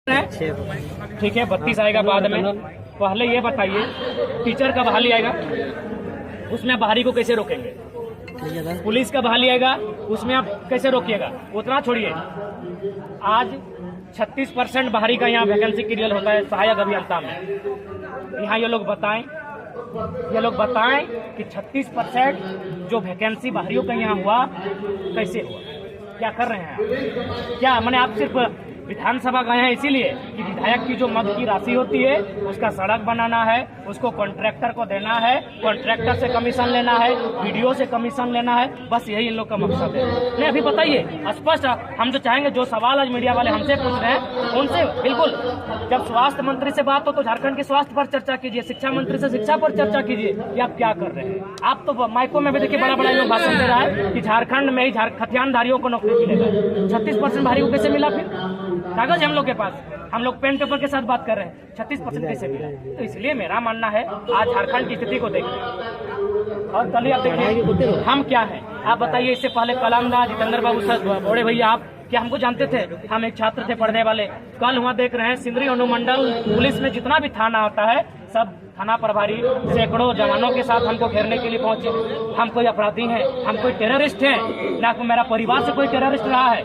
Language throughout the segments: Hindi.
ठीक है, 32 आएगा बाद में। पहले ये बताइए, टीचर का बहाली आएगा, उसमें बाहरी को कैसे रोकेंगे? पुलिस का बहाली आएगा, उसमें आप कैसे रोकिएगा? उतना छोड़िए, आज 36% बाहरी का यहाँ वैकेंसी क्लियर होता है सहायक अभियंता में। यहाँ ये लोग बताएं कि 36% जो वैकेंसी बाहरियों का यहाँ हुआ कैसे हुआ, क्या कर रहे हैं? क्या मैंने आप सिर्फ विधानसभा गए हैं इसीलिए कि विधायक की जो मद की राशि होती है उसका सड़क बनाना है, उसको कॉन्ट्रैक्टर को देना है, कॉन्ट्रैक्टर से कमीशन लेना है, वीडियो से कमीशन लेना है, बस यही इन लोग का मकसद है। नहीं, अभी बताइए स्पष्ट, हम जो चाहेंगे, जो सवाल आज मीडिया वाले हमसे पूछ रहे हैं उनसे बिल्कुल, जब स्वास्थ्य मंत्री से बात हो तो झारखंड के स्वास्थ्य पर चर्चा कीजिए, शिक्षा मंत्री से शिक्षा पर चर्चा कीजिए कि आप क्या कर रहे हैं। आप तो माइकों में भी देखिए बड़ा बड़ा लोग भाषण दे रहा है कि झारखंड में ही खतियानधारियों को नौकरी मिलेगा। 36% भारी को कैसे मिला? फिर कागज हम लोग के पास, हम लोग पेन पेपर के साथ बात कर रहे हैं, 36% कैसे मिला? तो इसलिए मेरा मानना है आज झारखंड की स्थिति को देखिए और कल आप देखिए हम क्या है। आप बताइए, इससे पहले कलामदा जितेंद्र बाबू बड़े भैया, आप क्या हमको जानते थे? हम एक छात्र थे पढ़ने वाले। कल वहाँ देख रहे हैं सिंदरी अनुमंडल पुलिस में जितना भी थाना होता है, सब थाना प्रभारी सैकड़ों जवानों के साथ हमको घेरने के लिए पहुंचे। हम कोई अपराधी हैं, हम कोई टेररिस्ट हैं? ना मेरा परिवार से कोई टेररिस्ट रहा है।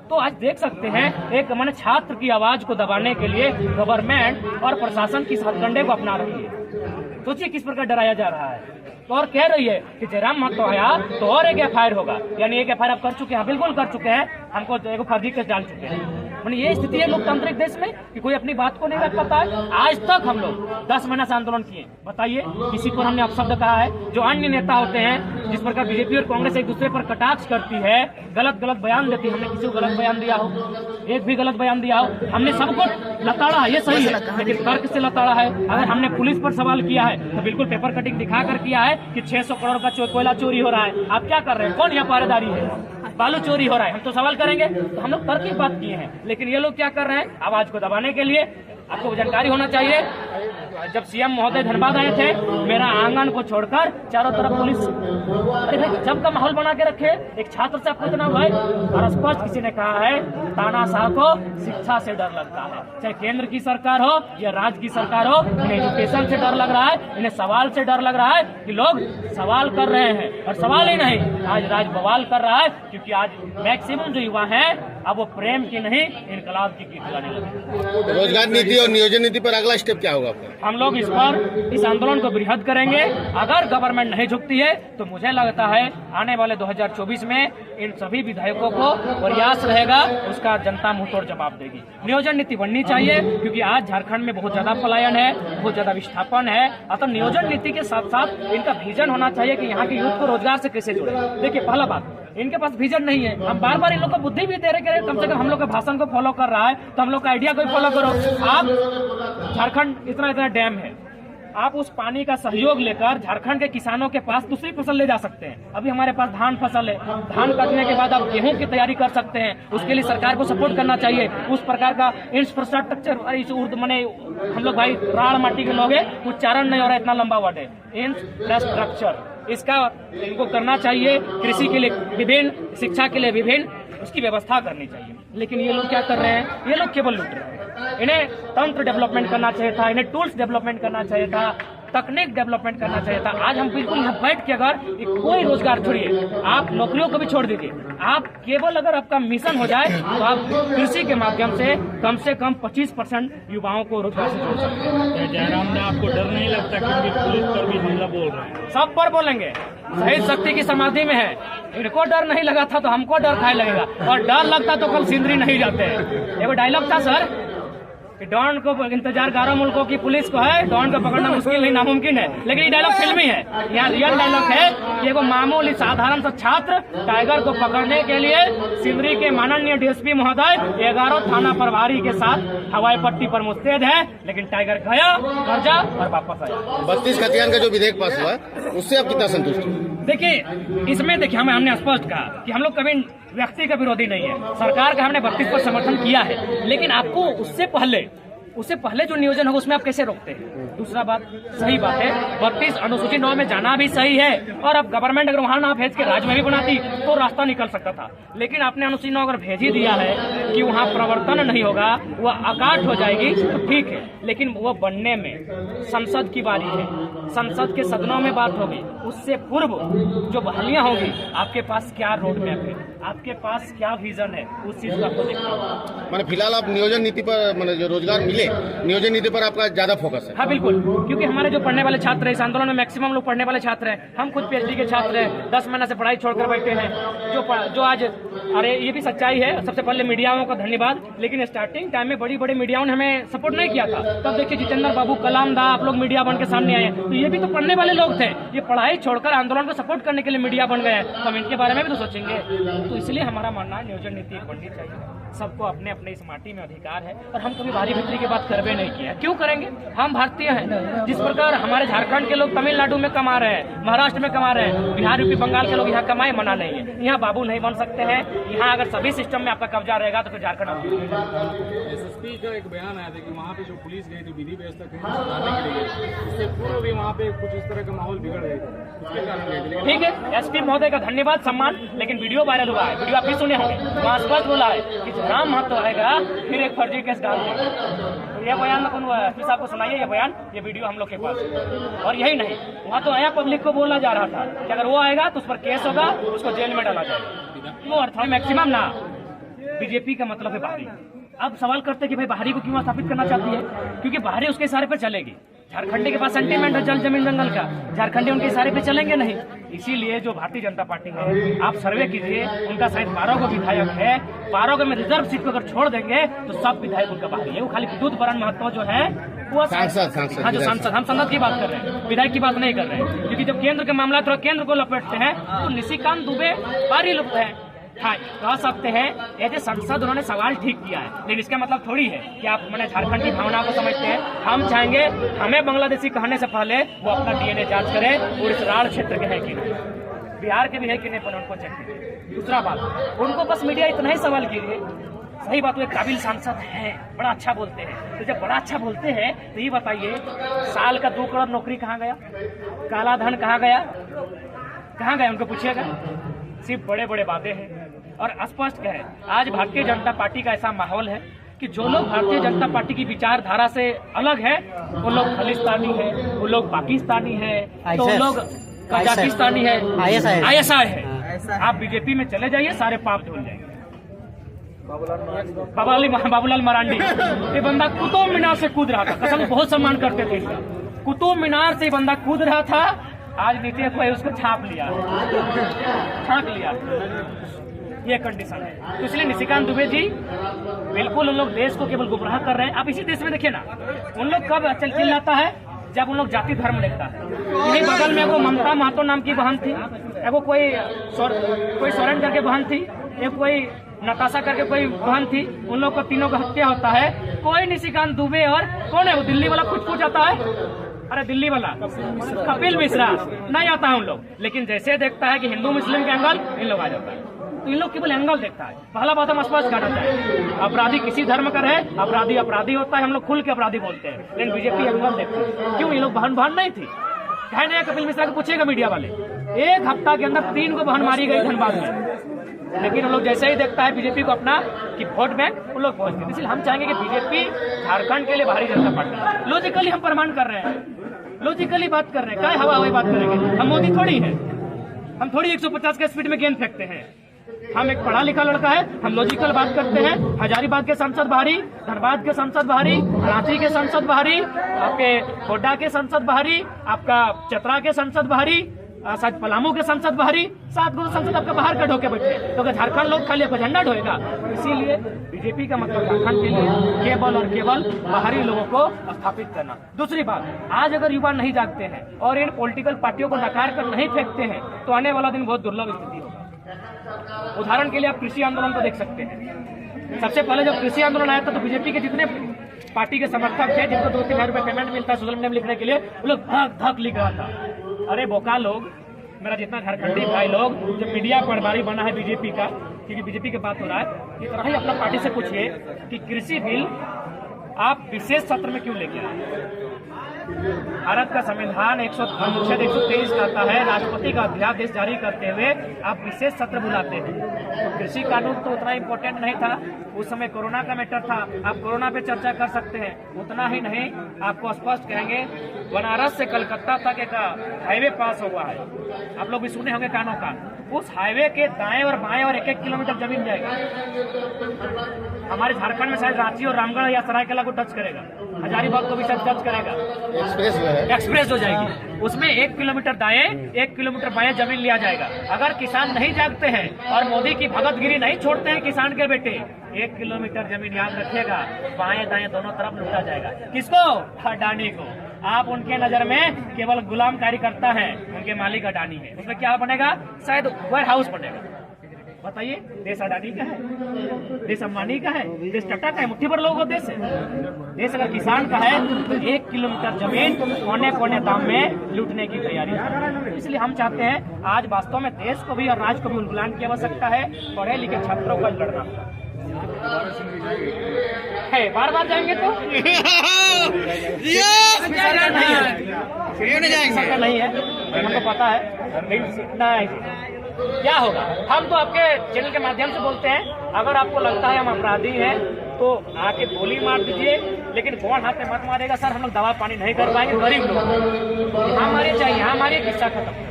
तो आज देख सकते हैं, एक मैंने छात्र की आवाज को दबाने के लिए गवर्नमेंट और प्रशासन की हथकंडे को अपना रही है। सोचिए किस प्रकार डराया जा रहा है। तो और कह रही है कि जयराम महतो आया तो और एक FIR होगा, यानी एक FIR आप कर चुके हैं? बिल्कुल कर चुके हैं, हमको एक फर्जी केस डाल चुके हैं। मैंने ये स्थिति है लोकतांत्रिक देश में कि कोई अपनी बात को नहीं रख पाता है। आज तक हम लोग 10 महीना से आंदोलन किए, बताइए किसी पर हमने अपशब्द कहा है? जो अन्य नेता होते हैं, जिस प्रकार बीजेपी और कांग्रेस एक दूसरे पर कटाक्ष करती है, गलत बयान देती है, हमने किसी को गलत बयान दिया हो? एक भी गलत बयान दिया हो? हमने सबको लताड़ा, ये सही है, लेकिन तर्क से लताड़ा है। अगर हमने पुलिस पर सवाल किया है तो बिल्कुल पेपर कटिंग दिखाकर किया है कि 600 करोड़ का कोयला चोरी हो रहा है। आप क्या कर रहे हैं? कौन यहाँ पहरेदारी है? बालू चोरी हो रहा है, हम तो सवाल करेंगे। तो हम लोग तर्क की बात किए हैं, लेकिन ये लोग क्या कर रहे हैं? आवाज को दबाने के लिए। आपको जानकारी होना चाहिए, जब CM महोदय धनबाद आए थे, मेरा आंगन को छोड़कर चारों तरफ पुलिस, जब का माहौल बना के रखे। एक छात्र से आपको इतना भाई, और स्पष्ट किसी ने कहा है, तानाशाह को शिक्षा से डर लगता है, चाहे केंद्र की सरकार हो या राज्य की सरकार हो। इन्हें एजुकेशन से डर लग रहा है, इन्हें सवाल से डर लग रहा है कि लोग सवाल कर रहे हैं, और सवाल ही नहीं, आज राज बवाल कर रहा है। क्योंकि आज मैक्सिमम जो युवा है, अब वो प्रेम की नहीं, इनकलाब की गीत गाने लगे। रोजगार नीति और नियोजन नीति पर अगला स्टेप क्या होगा? हम लोग इस आंदोलन को बृहद करेंगे। अगर गवर्नमेंट नहीं झुकती है तो मुझे लगता है आने वाले 2024 में इन सभी विधायकों को प्रयास रहेगा, उसका जनता मुंहतोड़ जवाब देगी। नियोजन नीति बननी चाहिए, क्योंकि आज झारखंड में बहुत ज्यादा पलायन है, बहुत ज्यादा विस्थापन है। अतः नियोजन नीति के साथ साथ इनका विजन होना चाहिए कि यहाँ के यूथ को रोजगार से कैसे जोड़े। देखिए, पहला बात, इनके पास विजन नहीं है। हम बार बार इन लोग को बुद्धि भी दे रहे, कम से कम हम लोग के भाषण को फॉलो कर रहा है तो हम लोग का आइडिया को फॉलो करो। आप झारखंड इतना डैम है, आप उस पानी का सहयोग लेकर झारखंड के किसानों के पास दूसरी फसल ले जा सकते हैं। अभी हमारे पास धान फसल है, धान काटने के बाद आप गेहूं की तैयारी कर सकते हैं। उसके लिए सरकार को सपोर्ट करना चाहिए। उस प्रकार का इंफ्रास्ट्रक्चर, इस उर्दू मैंने हम लोग भाई राड़ माटी के लोग हैं, उच्चारण नहीं हो रहा है, इतना लंबा वर्ड है, इंफ्रास्ट्रक्चर, इसका इनको करना चाहिए। कृषि के लिए विभिन्न, शिक्षा के लिए विभिन्न, उसकी व्यवस्था करनी चाहिए। लेकिन ये लोग क्या कर रहे हैं? ये लोग केवल लूट रहे हैं। इन्हें तंत्र डेवलपमेंट करना चाहिए था, इन्हें टूल्स डेवलपमेंट करना चाहिए था, तकनीक डेवलपमेंट करना चाहिए था। आज हम बिल्कुल यहाँ बैठ के, अगर कोई रोजगार छोड़िए, आप नौकरियों को भी छोड़ दीजिए, आप केवल अगर आपका मिशन हो जाए तो आप कृषि के माध्यम से कम 25% युवाओं को रोजगार से जोड़ सकते हैं। जयराम ने आपको डर नहीं लगता क्योंकि पुलिस पर भी हमला बोल रहे हैं? सब पर बोलेंगे, शहीद शक्ति की समाधि में है। इनको डर नहीं लगा था तो हमको डर खाए लगेगा, और डर लगता तो कल सिंदरी नहीं जाते हैं। एगो डायलॉग था सर कि डॉन को इंतजार 11 मुल्कों की पुलिस को है, डॉन को पकड़ना मुश्किल नहीं नामुमकिन है। लेकिन ये डायलॉग फिल्मी है, यहाँ रियल डायलॉग है कि एगो मामूली साधारण सा छात्र टाइगर को पकड़ने के लिए सिंदरी के माननीय DSP महोदय 11 थाना प्रभारी के साथ हवाई पट्टी पर मुस्तैद है, लेकिन टाइगर गया, कर्जा और वापस आया। 32 खतियान का जो विधेयक पास हुआ, उससे आप कितना संतुष्ट हैं? देखिए, इसमें देखिए हमने स्पष्ट कहा कि हम लोग कभी व्यक्ति का विरोधी नहीं है। सरकार का हमने 32 पर समर्थन किया है, लेकिन आपको उससे पहले उससे पहले जो नियोजन होगा उसमें आप कैसे रोकते हैं? दूसरा बात, सही बात है 32 अनुसूची 9 में जाना भी सही है, और अब गवर्नमेंट अगर वहां ना भेज के राज्य में भी बनाती तो रास्ता निकल सकता था, लेकिन आपने अनुसूची 9 अगर भेज ही दिया है कि वहां प्रवर्तन नहीं होगा, वह अकाट हो जाएगी, तो ठीक है, लेकिन वो बनने में संसद की बारी है, संसद के सदनों में बात होगी, उससे पूर्व जो बहालियां होगी, आपके पास क्या रोड मैप है, आपके पास क्या विजन है, उस चीज को आपको देखना होगा। मैंने फिलहाल आप नियोजन नीति पर, मैंने जो रोजगार मिले नियोजन नीति पर आपका ज्यादा फोकस है? हाँ बिल्कुल, क्योंकि हमारे जो पढ़ने वाले छात्र हैं, इस आंदोलन में मैक्सिमम लोग पढ़ने वाले छात्र हैं, हम खुद पीएचडी के छात्र हैं, 10 महीने से पढ़ाई छोड़कर बैठे हैं, जो आज, अरे ये भी सच्चाई है, सबसे पहले मीडियाओं का धन्यवाद, लेकिन स्टार्टिंग टाइम में बड़ी बड़ी मीडियाओं ने हमें सपोर्ट नहीं किया था, तब देखिए जितेंद्र बाबू, कलाम दा, आप लोग मीडिया बन के सामने आए, तो ये भी तो पढ़ने वाले लोग थे, ये पढ़ाई छोड़कर आंदोलन को सपोर्ट करने के लिए मीडिया बन गए, तो हम इनके बारे में भी तो सोचेंगे। तो इसलिए हमारा मानना है नियोजन नीति बननी चाहिए, सबको अपने अपने इस माटी में अधिकार है, और हम कभी भारी भित्री की बात करवे नहीं किया, क्यों करेंगे? हम भारतीय हैं, जिस प्रकार हमारे झारखंड के लोग तमिलनाडु में कमा रहे हैं, महाराष्ट्र में कमा रहे हैं, बिहार यूपी बंगाल के लोग यहाँ कमाए, मना नहीं है, यहाँ बाबू नहीं बन सकते हैं, यहाँ अगर सभी सिस्टम में आपका कब्जा रहेगा तो फिर झारखंड। एसएसपी का एक बयान आया था कि वहाँ पे जो पुलिस गई थी विधि व्यवस्था सुधारने के लिए, उससे पूर्व भी वहाँ पे कुछ इस तरह का माहौल बिगड़ गया था, उसके कारण गई थी। ठीक है, एसपी महोदय का धन्यवाद, सम्मान, लेकिन वीडियो वायरल हुआ है, वीडियो आप भी सुने होंगे, वहाँ स्पष्ट बोला है कि राम महत्व आएगा फिर एक फर्जी केस डाल देंगे। तो यह बयान एसपी साहब को सुनाइए, ये बयान, ये वीडियो हम लोग के पास है। और यही नहीं, वहाँ तो आया पब्लिक को बोला जा रहा था कि अगर वो आएगा तो उस पर केस होगा, उसको जेल में डाला जाएगा। क्यों अर्थ मैक्सिमम ना, बीजेपी का मतलब है बाहरी। अब सवाल करते कि भाई बाहरी को क्यों स्थापित करना चाहती है? क्योंकि बाहरी उसके इशारे पर चलेगी, झारखंडी के पास सेंटीमेंट है जल जमीन जंगल का, झारखंडी उनके इशारे पे चलेंगे नहीं। इसीलिए जो भारतीय जनता पार्टी है, आप सर्वे कीजिए, उनका शायद 12 को विधायक है, 12 में रिजर्व सीट को अगर छोड़ देंगे तो सब विधायक उनका बाहरी है। वो खाली विद्युत बरण महत्व जो है वो सांसद, हाँ जो सांसद, हम संसद की बात कर रहे हैं, विधायक की बात नहीं कर रहे हैं, क्योंकि जब केंद्र का मामला थोड़ा केंद्र को लपेटते हैं तो निशिकांत दुबे बाहरी लोग है। हाँ, कह सकते हैं ये जो संसद उन्होंने सवाल ठीक किया है, लेकिन इसका मतलब थोड़ी है कि आप मैंने झारखंड की भावना को समझते हैं। हम चाहेंगे हमें बांग्लादेशी कहने से पहले वो अपना डीएनए जांच करें और इस राढ़ क्षेत्र के है कि नहीं, बिहार के भी है कि नहीं, पर उनको चेक कीजिए। दूसरा बात, उनको बस मीडिया इतना ही सवाल कीजिए, सही बात, वो एक काबिल सांसद है, बड़ा अच्छा बोलते हैं, तो जब बड़ा अच्छा बोलते हैं तो ये बताइए साल का 2 करोड़ नौकरी कहाँ गया, काला धन कहाँ गया, कहाँ गया, उनको पूछिएगा। सिर्फ बड़े बड़े बातें हैं और स्पष्ट है। आज भारतीय जनता पार्टी का ऐसा माहौल है कि जो लोग भारतीय जनता पार्टी की विचारधारा से अलग है, वो लोग खालिस्तानी है, वो लोग पाकिस्तानी है, तो वो लोग कजाकिस्तानी है, ISI है। आप बीजेपी में चले जाइए, सारे पाप धुल जाएंगे। बाबूलाल मरांडी, ये बंदा कुतुब मीनार से कूद रहा था, कसम बहुत सम्मान करते थे, कुतुब मीनार से बंदा कूद रहा था, आज नीतीश भाई उसको छाप लिया, छाप लिया, ये कंडीशन है। तो इसलिए निशिकांत दुबे जी बिल्कुल उन लोग देश को केवल गुमराह कर रहे हैं। आप इसी देश में देखिए ना, उन लोग कब चिल्लाता है जब उन लोग जाति धर्म देखता है। यही बगल में वो ममता महतो नाम की बहन थी, एगो कोई सोरेन करके बहन थी, एक कोई नताशा करके कोई बहन थी, उन लोग को तीनों का हत्या होता है। कोई निशिकांत दुबे और कौन है वो दिल्ली वाला कुछ आता है, अरे दिल्ली वाला कपिल मिश्रा नहीं आता है उन लोग, लेकिन जैसे देखता है कि हिंदू मुस्लिम के एंगल, इन लोग आ जाता है। तो इन लोग केवल एंगल देखता है। पहला बात हम स्पष्ट करना चाहिए, अपराधी किसी धर्म का रहे, अपराधी अपराधी होता है, हम लोग खुल के अपराधी बोलते हैं, लेकिन बीजेपी एंगल देखते हैं। क्यों? ये लोग बहन नहीं थी, कहे नहीं, कपिल मिश्रा को पूछेगा मीडिया वाले, 1 हफ्ता के अंदर 3 को बहन मारी गई धनबाद में, लेकिन उन लोग जैसे ही देखता है बीजेपी को अपना कि वोट बैंक, उन लोग पहुंचते हैं। इसलिए हम चाहेंगे कि बीजेपी झारखंड के लिए भारी जनता पार्टी, लॉजिकली हम प्रमाण कर रहे हैं, लॉजिकली बात कर रहे हैं, क्या हवा बात करेंगे, हम मोदी थोड़ी है, हम थोड़ी 150 के स्पीड में गेंद फेंकते हैं। हम एक पढ़ा लिखा लड़का है, हम लॉजिकल बात करते हैं। हजारीबाग के संसद भारी, धनबाद के संसद भारी, रांची के संसद भारी, आपके गोड्डा के संसद भारी, आपका चतरा के संसद भारी, शायद पलामू के संसद भारी, 7 गो संसद आपका बाहर का ढोके बैठे, तो अगर झारखंड लोग खाली आपका झंडा ढोएगा। इसीलिए बीजेपी का मतलब झारखंड के लिए केवल और केवल बाहरी लोगों को स्थापित करना। दूसरी बात, आज अगर युवा नहीं जागते हैं और इन पॉलिटिकल पार्टियों को नकार कर नहीं फेंकते हैं तो आने वाला दिन बहुत दुर्लभ स्थिति होगा। उदाहरण के लिए आप कृषि आंदोलन को देख सकते हैं। सबसे पहले जब कृषि आंदोलन आया था तो बीजेपी के जितने पार्टी के समर्थक थे, जिनको 2-3 हजार रुपए पेमेंट मिलता है सोशल मीडिया में लिखने के लिए, वो लोग धक धक लिख रहा था। अरे बोका लोग, मेरा जितना झारखंडी भाई लोग, जब मीडिया पटवारी बना है बीजेपी का, क्योंकि बीजेपी की बात हो रहा है, इतना ही अपना पार्टी से पूछिए कि कृषि बिल आप विशेष सत्र में क्यों लेके आए? भारत का संविधान अनुच्छेद 123 कहता है राष्ट्रपति का अध्यादेश जारी करते हुए आप विशेष सत्र बुलाते हैं। तो कृषि कानून तो उतना इम्पोर्टेंट नहीं था, उस समय कोरोना का मैटर था, आप कोरोना पे चर्चा कर सकते हैं। उतना ही नहीं, आपको स्पष्ट कहेंगे बनारस से कलकत्ता तक एक हाईवे पास हुआ है, आप लोग भी सुने होंगे कानों का। उस हाईवे के दाएं और बाएं और 1-1 किलोमीटर जमीन जाएगा। हमारे झारखंड में शायद रांची और रामगढ़ या सरायकेला को टच करेगा, हजारीबाग को भी शायद टच करेगा, एक्सप्रेस हो जाएगी। उसमें 1 किलोमीटर दाएं 1 किलोमीटर बाएं जमीन लिया जाएगा। अगर किसान नहीं जागते हैं और मोदी की भगतगिरी नहीं छोड़ते हैं किसान के बेटे, 1 किलोमीटर जमीन याद रखिएगा, बाएं दाएं दोनों तरफ लूटा जाएगा। किसको? अडानी को। आप उनके नजर में केवल गुलाम कार्यकर्ता है, उनके मालिक अडानी है। उसमें क्या बनेगा? शायद वेयर हाउस बनेगा। बताइए, देश अडानी का है, देश अंबानी का है, देश टाटा का है, मुट्ठी भर लोगों देश है। देश अगर किसान का है तो 1 किलोमीटर जमीन कोने कोने दाम में लूटने की तैयारी है। इसलिए हम चाहते हैं आज वास्तव में देश को भी और राज्य को भी उलगुलान की आवश्यकता है। पढ़े लिखे छात्रों का लड़ना है, बार बार जाएंगे तो नहीं है, हमको पता है, लेकिन सीखना है। क्या होगा? हम तो आपके चैनल के माध्यम से बोलते हैं, अगर आपको लगता है हम अपराधी हैं तो आके गोली मार दीजिए, लेकिन कौन हाथ में मत मारेगा। सर, हम लोग दवा पानी नहीं कर पाएंगे, गरीब लोग, यहाँ मारे चाहिए, यहाँ मारे, किस्सा खत्म।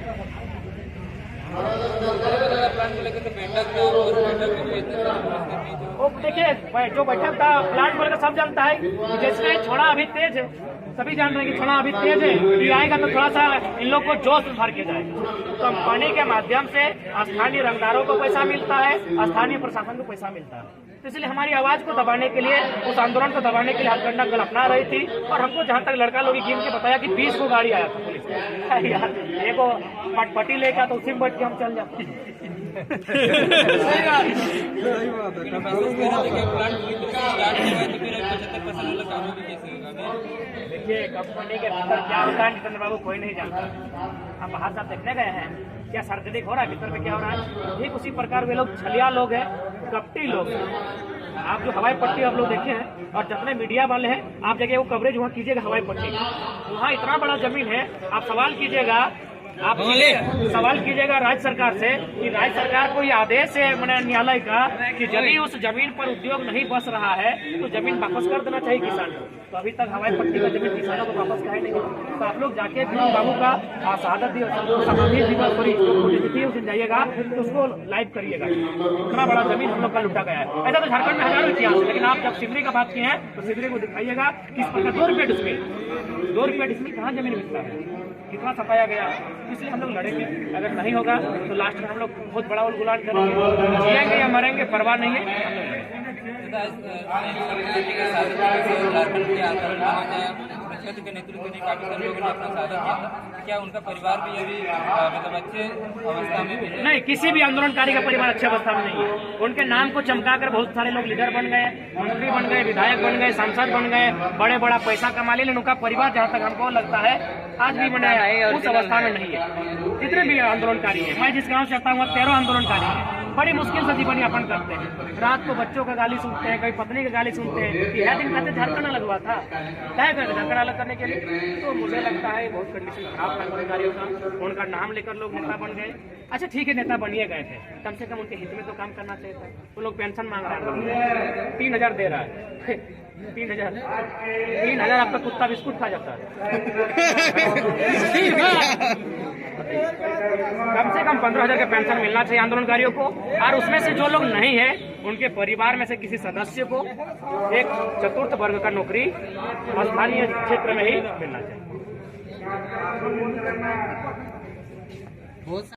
देखिए, जो बैठक था प्लान बोलेगा सब जानता है, जैसे छोड़ा अभी तेज है, सभी जान रहे हैं कि छोड़ा अभी तेज है, ये आएगा तो थोड़ा सा इन लोग को जोश में भर के जाएगा। कंपनी के माध्यम से स्थानीय रंगदारों को पैसा मिलता है, स्थानीय प्रशासन को पैसा मिलता है। तो इसलिए हमारी आवाज को दबाने के लिए, उस आंदोलन को दबाने के लिए हथकंडा कल अपना रही थी। और हमको जहाँ तक लड़का लोग गिन के बताया कि 20 को गाड़ी आया था पुलिस का। यार, देखो पटपटी लेकर तो उसी में बैठ के हम चल जाते। देखिए, कंपनी के भीतर क्या होता है नितिन बाबू, कोई नहीं जानता। हम बाहर से देखने गए हैं, क्या सार्वजनिक हो रहा है, भीतर में क्या हो रहा है। ठीक उसी प्रकार वे लोग छलिया लोग हैं, कपटी लोग। आप जो हवाई पट्टी आप लोग देखे हैं और जितने मीडिया वाले हैं, आप जगह वो कवरेज वहाँ कीजिएगा हवाई पट्टी, वहाँ इतना बड़ा जमीन है। आप सवाल कीजिएगा, सवाल कीजिएगा राज्य सरकार से कि राज्य सरकार को ये आदेश है मैंने न्यायालय का कि यदि उस जमीन पर उद्योग नहीं बस रहा है तो जमीन वापस कर देना चाहिए किसान को। तो अभी तक हवाई पट्टी का जमीन किसानों को वापस काहे नहीं। तो आप लोग जाके बाबू का शहादत दिवस समाधि दिवस पुण्यतिथि उस दिन जाइएगा तो उसको लाइव करिएगा। इतना बड़ा जमीन हम लोग का लूटा गया है। ऐसा तो झारखंड में हजारों इतिहास है, लेकिन आप जब सिमरी का बात किए हैं तो सिमरी को दिखाइएगा किस प्रकार 2 रुपये डिसमिल 2 रुपये डिसमिल कहाँ जमीन मिलता है, कितना सताया गया। इसलिए हम लोग लड़ेंगे, अगर नहीं होगा तो लास्ट में हम लोग बहुत बड़ा उलगुलान करेंगे, जिएंगे या मरेंगे परवाह नहीं है। क्षेत्र के नेतृत्व ने काफी सारे लोगों ने अपना साझा किया था, क्या उनका परिवार भी अभी मतलब अच्छे अवस्था में भी नहीं? किसी भी आंदोलनकारी का परिवार अच्छे अवस्था में नहीं है। उनके नाम को चमकाकर बहुत सारे लोग लीडर बन गए, मंत्री बन गए, विधायक बन गए, सांसद बन गए, बड़े बड़ा पैसा कमा लिए, लेकिन उनका परिवार जहाँ तक हमको लगता है आज भी मैंने उस अवस्था में नहीं है। जितने भी आंदोलनकारी है, मैं जिस गाँव से आता हूँ 13 आंदोलनकारी है, बड़ी मुश्किल से जीवन यापन करते हैं। रात को बच्चों का गाली सुनते हैं, कई पत्नी का गाली सुनते हैं कि यह दिन कहते झारखंड अलग हुआ था, तय कर झारखंड अलग करने के लिए। तो मुझे लगता है बहुत कंडीशन खराब है अधिकारियों का, उनका नाम लेकर लोग नेता बन गए। अच्छा ठीक है, नेता बनिए गए थे, कम से कम उनके हित में तो काम करना चाहिए था। वो लोग पेंशन मांग रहे हैं, 3000 दे रहा है। 3000 आपका कुत्ता बिस्कुट खा जाता है। कम से कम 15,000 का पेंशन मिलना चाहिए आंदोलनकारियों को। और उसमें से जो लोग नहीं है उनके परिवार में से किसी सदस्य को एक चतुर्थ वर्ग का नौकरी स्थानीय क्षेत्र में ही मिलना चाहिए।